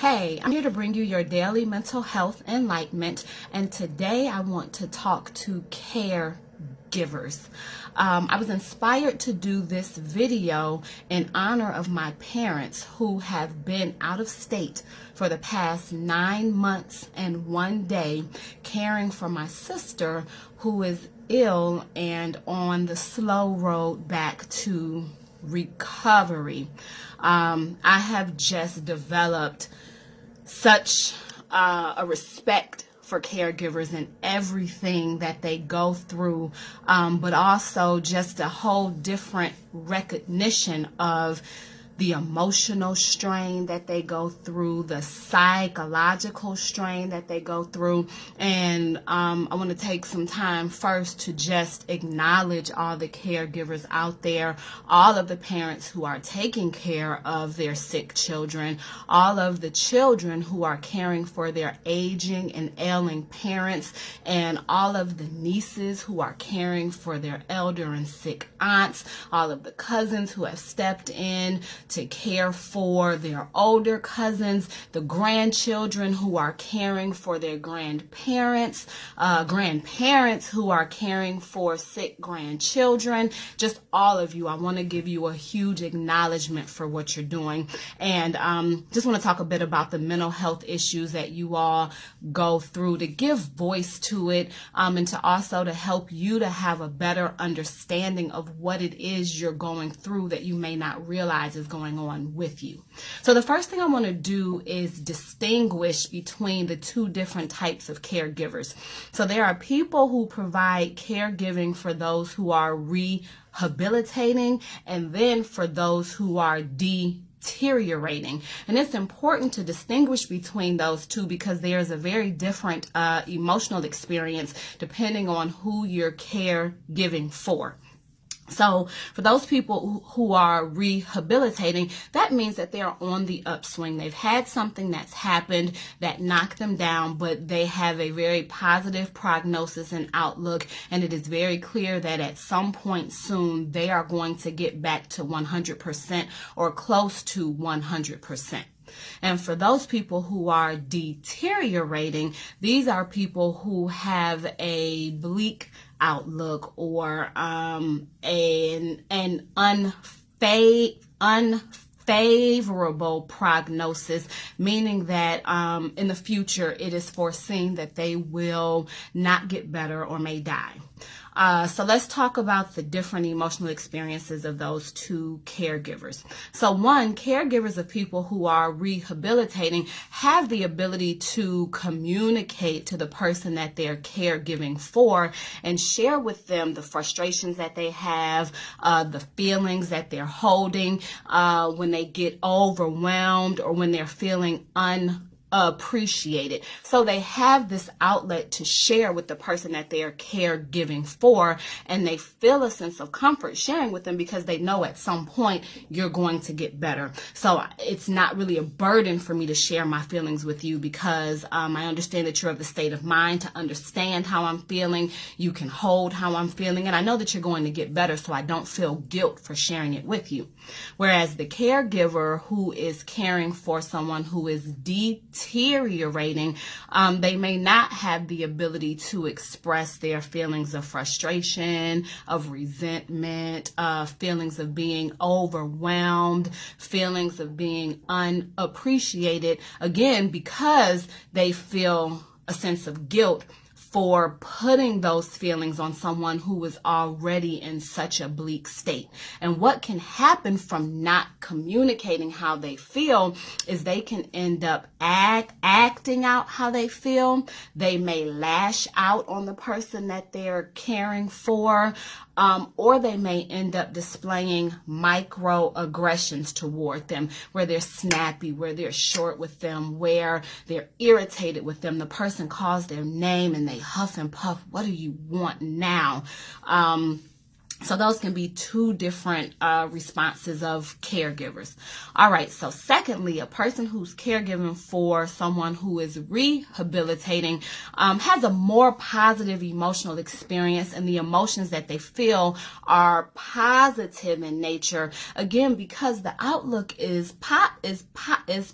Hey, I'm here to bring you your daily mental health enlightenment, and today I want to talk to caregivers. I was inspired to do this video in honor of my parents who have been out of state for the past 9 months and 1 day caring for my sister who is ill and on the slow road back to recovery. I have just developed such a respect for caregivers and everything that they go through, but also just a whole different recognition of the emotional strain that they go through, the psychological strain that they go through. And I want to take some time first to just acknowledge all the caregivers out there, all of the parents who are taking care of their sick children, all of the children who are caring for their aging and ailing parents, and all of the nieces who are caring for their elder and sick aunts, all of the cousins who have stepped in to care for their older cousins, the grandchildren who are caring for their grandparents, grandparents who are caring for sick grandchildren, just all of you. I want to give you a huge acknowledgement for what you're doing, and just want to talk a bit about the mental health issues that you all go through, to give voice to it, and to also to help you to have a better understanding of what it is you're going through that you may not realize is going on with you. So the first thing I want to do is distinguish between the two different types of caregivers. So there are people who provide caregiving for those who are rehabilitating, and then for those who are deteriorating. And it's important to distinguish between those two because there's a very different emotional experience depending on who you're caregiving for. So for those people who are rehabilitating, that means that they're on the upswing. They've had something that's happened that knocked them down, but they have a very positive prognosis and outlook, and it is very clear that at some point soon they are going to get back to 100% or close to 100%. And for those people who are deteriorating, these are people who have a bleak outlook or an unfavorable prognosis, meaning that in the future it is foreseen that they will not get better or may die. So let's talk about the different emotional experiences of those two caregivers. So one, caregivers of people who are rehabilitating have the ability to communicate to the person that they're caregiving for and share with them the frustrations that they have, the feelings that they're holding when they get overwhelmed or when they're feeling appreciated. So they have this outlet to share with the person that they're caregiving for, and they feel a sense of comfort sharing with them because they know at some point you're going to get better. So it's not really a burden for me to share my feelings with you because I understand that you're of the state of mind to understand how I'm feeling. You can hold how I'm feeling, and I know that you're going to get better, so I don't feel guilt for sharing it with you. Whereas the caregiver who is caring for someone who is deteriorating, they may not have the ability to express their feelings of frustration, of resentment, feelings of being overwhelmed, feelings of being unappreciated, again, because they feel a sense of guilt for putting those feelings on someone who is already in such a bleak state. And what can happen from not communicating how they feel is they can end up acting out how they feel. They may lash out on the person that they're caring for, or they may end up displaying microaggressions toward them, where they're snappy, where they're short with them, where they're irritated with them. The person calls their name and they huff and puff. What do you want now? So those can be two different responses of caregivers. All right, so secondly, a person who's caregiving for someone who is rehabilitating has a more positive emotional experience, and the emotions that they feel are positive in nature. Again, because the outlook is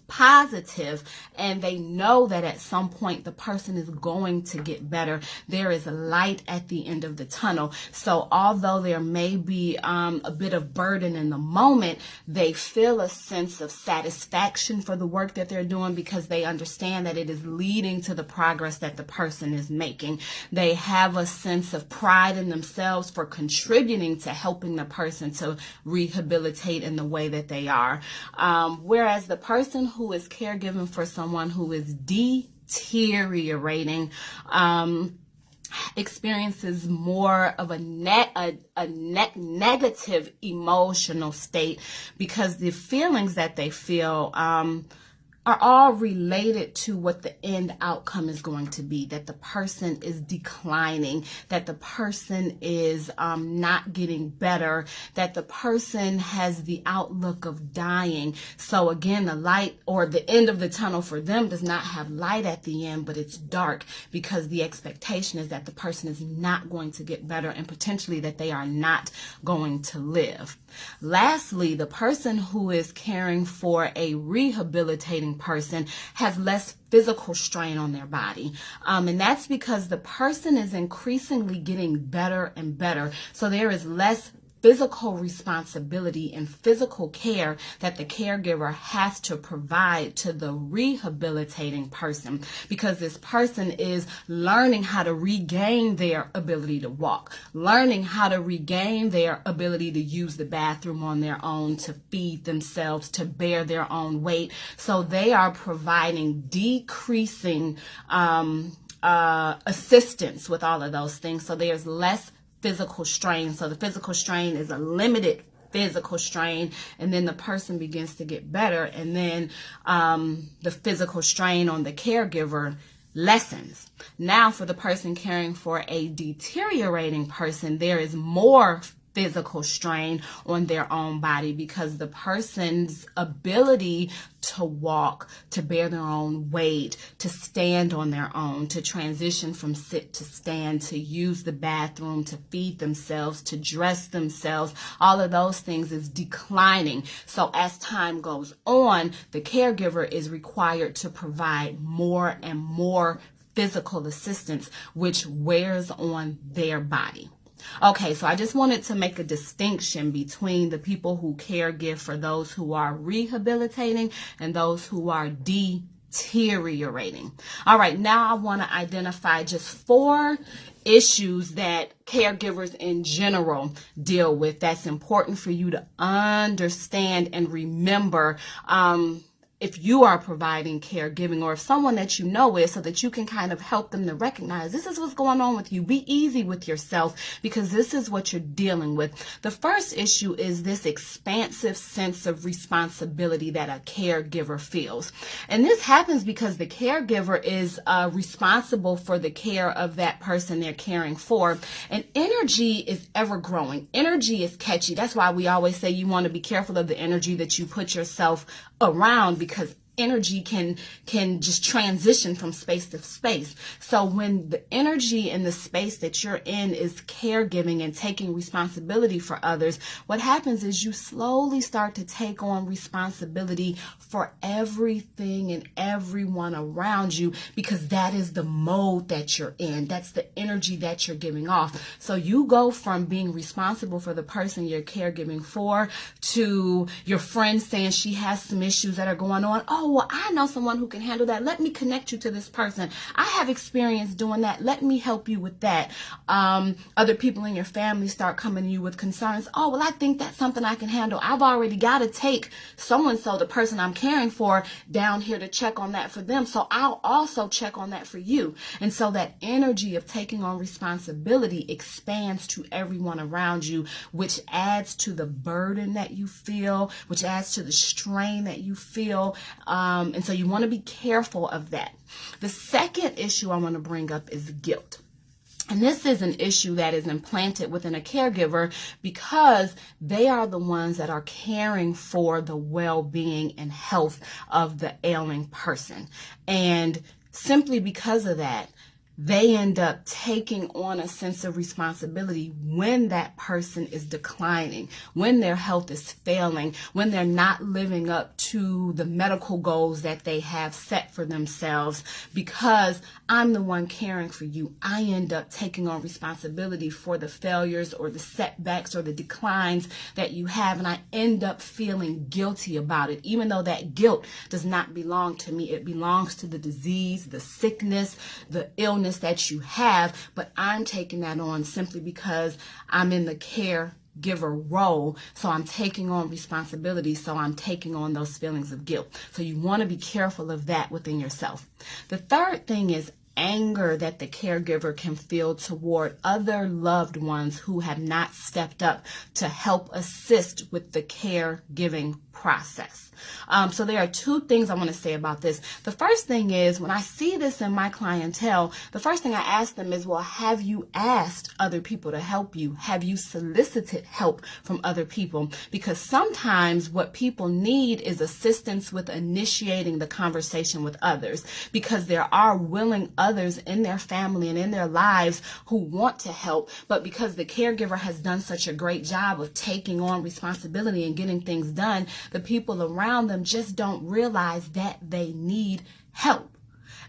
positive, and they know that at some point the person is going to get better. There is a light at the end of the tunnel. So although there may be a bit of burden in the moment, they feel a sense of satisfaction for the work that they're doing because they understand that it is leading to the progress that the person is making. They have a sense of pride in themselves for contributing to helping the person to rehabilitate in the way that they are. Whereas the person who is caregiving for someone who is deteriorating, experiences more of a negative emotional state, because the feelings that they feel are all related to what the end outcome is going to be, that the person is declining, that the person is not getting better, that the person has the outlook of dying. So again, the light or the end of the tunnel for them does not have light at the end, but it's dark, because the expectation is that the person is not going to get better and potentially that they are not going to live. Lastly, the person who is caring for a rehabilitating person has less physical strain on their body. And that's because the person is increasingly getting better and better. So there is less physical responsibility and physical care that the caregiver has to provide to the rehabilitating person, because this person is learning how to regain their ability to walk, learning how to regain their ability to use the bathroom on their own, to feed themselves, to bear their own weight. So they are providing decreasing assistance with all of those things. So there's less physical strain. So the physical strain is a limited physical strain, and then the person begins to get better, and then the physical strain on the caregiver lessens. Now for the person caring for a deteriorating person, there is more physical strain on their own body, because the person's ability to walk, to bear their own weight, to stand on their own, to transition from sit to stand, to use the bathroom, to feed themselves, to dress themselves, all of those things is declining. So as time goes on, the caregiver is required to provide more and more physical assistance, which wears on their body. Okay, so I just wanted to make a distinction between the people who caregive for those who are rehabilitating and those who are deteriorating. All right, now I want to identify just 4 issues that caregivers in general deal with that's important for you to understand and remember if you are providing caregiving, or if someone that you know is, so that you can kind of help them to recognize this is what's going on with you. Be easy with yourself, because this is what you're dealing with. The first issue is this expansive sense of responsibility that a caregiver feels. And this happens because the caregiver is responsible for the care of that person they're caring for. And energy is ever growing. Energy is catchy. That's why we always say you want to be careful of the energy that you put yourself around, because energy can just transition from space to space. So when the energy in the space that you're in is caregiving and taking responsibility for others, what happens is you slowly start to take on responsibility for everything and everyone around you, because that is the mode that you're in. That's the energy that you're giving off. So you go from being responsible for the person you're caregiving for to your friend saying she has some issues that are going on. Oh, well, I know someone who can handle that. Let me connect you to this person. I have experience doing that. Let me help you with that. Other people in your family start coming to you with concerns. Oh, well, I think that's something I can handle. I've already got to take so-and-so, the person I'm caring for, down here to check on that for them. So I'll also check on that for you. And so that energy of taking on responsibility expands to everyone around you, which adds to the burden that you feel, which adds to the strain that you feel. And so you want to be careful of that. The second issue I want to bring up is guilt. And this is an issue that is implanted within a caregiver because they are the ones that are caring for the well-being and health of the ailing person. And simply because of that, they end up taking on a sense of responsibility when that person is declining, when their health is failing, when they're not living up to the medical goals that they have set for themselves. Because I'm the one caring for you, I end up taking on responsibility for the failures or the setbacks or the declines that you have, and I end up feeling guilty about it, even though that guilt does not belong to me. It belongs to the disease, the sickness, the illness that you have, but I'm taking that on simply because I'm in the caregiver role. So I'm taking on responsibility. So I'm taking on those feelings of guilt. So you want to be careful of that within yourself. The third thing is anger that the caregiver can feel toward other loved ones who have not stepped up to help assist with the caregiving process. So there are two things I want to say about this. The first thing is, when I see this in my clientele, the first thing I ask them is, well, have you asked other people to help you? Have you solicited help from other people? Because sometimes what people need is assistance with initiating the conversation with others, because there are willing others in their family and in their lives who want to help, but because the caregiver has done such a great job of taking on responsibility and getting things done, the people around them just don't realize that they need help.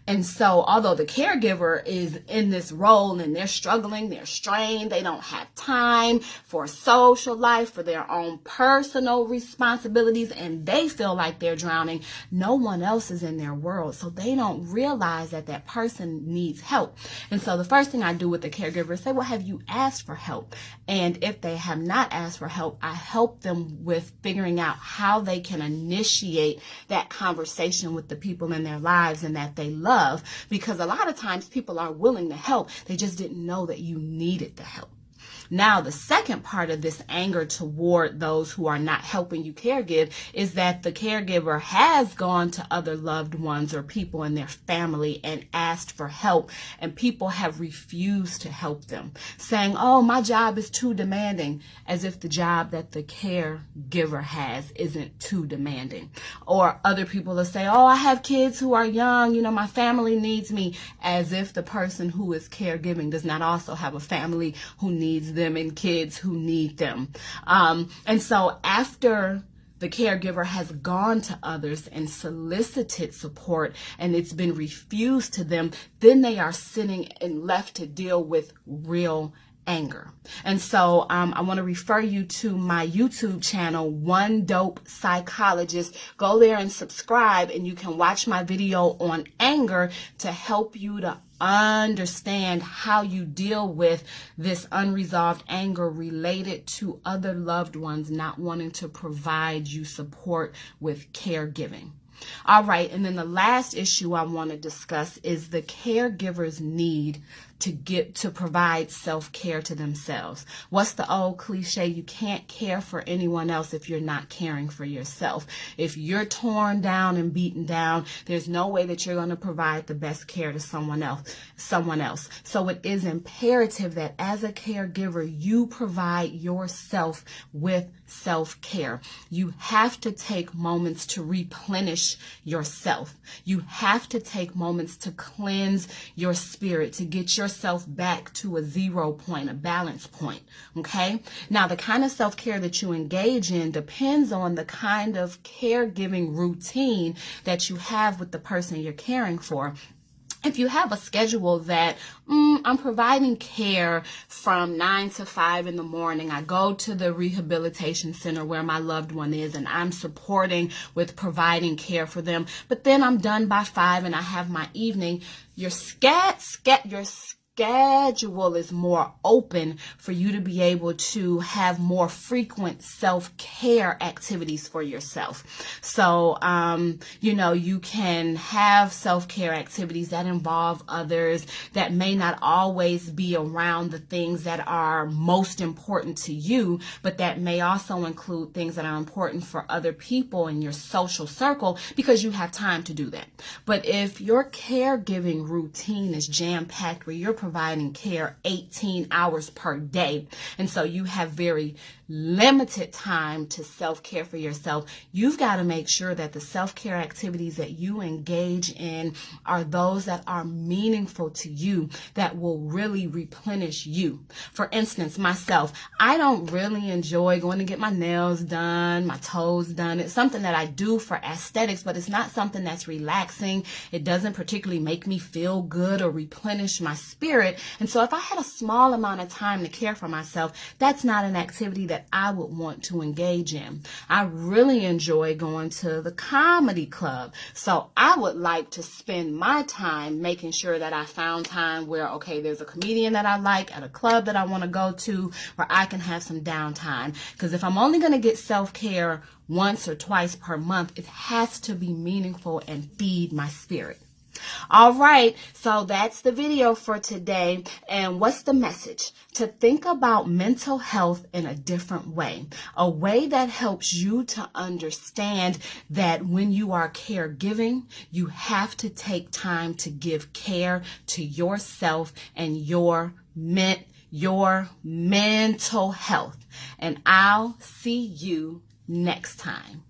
And so although the caregiver is in this role and they're struggling, they're strained, they don't have time for social life, for their own personal responsibilities, and they feel like they're drowning, no one else is in their world. So they don't realize that that person needs help. And so the first thing I do with the caregiver is say, well, have you asked for help? And if they have not asked for help, I help them with figuring out how they can initiate that conversation with the people in their lives and that they love. Because a lot of times people are willing to help. They just didn't know that you needed the help. Now, the second part of this anger toward those who are not helping you caregive is that the caregiver has gone to other loved ones or people in their family and asked for help, and people have refused to help them, saying, oh, my job is too demanding, as if the job that the caregiver has isn't too demanding. Or other people will say, oh, I have kids who are young, my family needs me, as if the person who is caregiving does not also have a family who needs them and kids who need them. And so after the caregiver has gone to others and solicited support and it's been refused to them, then they are sitting and left to deal with real anger. And so I want to refer you to my YouTube channel, One Dope Psychologist. Go there and subscribe, and you can watch my video on anger to help you to understand how you deal with this unresolved anger related to other loved ones not wanting to provide you support with caregiving. All right, and then the last issue I want to discuss is the caregiver's need to provide self-care to themselves. What's the old cliche? You can't care for anyone else if you're not caring for yourself. If you're torn down and beaten down, there's no way that you're going to provide the best care to someone else. So it is imperative that as a caregiver, you provide yourself with self-care. You have to take moments to replenish yourself. You have to take moments to cleanse your spirit, to get yourself back to a 0 point, a balance point. Okay? Now, the kind of self-care that you engage in depends on the kind of caregiving routine that you have with the person you're caring for. If you have a schedule that I'm providing care from 9 to 5 in the morning, I go to the rehabilitation center where my loved one is and I'm supporting with providing care for them, but then I'm done by 5 and I have my evening, your schedule is more open for you to be able to have more frequent self-care activities for yourself. So, you can have self-care activities that involve others that may not always be around the things that are most important to you, but that may also include things that are important for other people in your social circle because you have time to do that. But if your caregiving routine is jam-packed where you're providing care 18 hours per day. And so you have very limited time to self-care for yourself. You've got to make sure that the self-care activities that you engage in are those that are meaningful to you, that will really replenish you. For instance, myself, I don't really enjoy going to get my nails done, my toes done. It's something that I do for aesthetics, but it's not something that's relaxing. It doesn't particularly make me feel good or replenish my spirit. And so if I had a small amount of time to care for myself, that's not an activity that I would want to engage in. I really enjoy going to the comedy club. So I would like to spend my time making sure that I found time where, okay, there's a comedian that I like at a club that I want to go to where I can have some downtime. Because if I'm only going to get self-care once or twice per month, it has to be meaningful and feed my spirit. All right, so that's the video for today. And what's the message? To think about mental health in a different way, a way that helps you to understand that when you are caregiving, you have to take time to give care to yourself and your mental health. And I'll see you next time.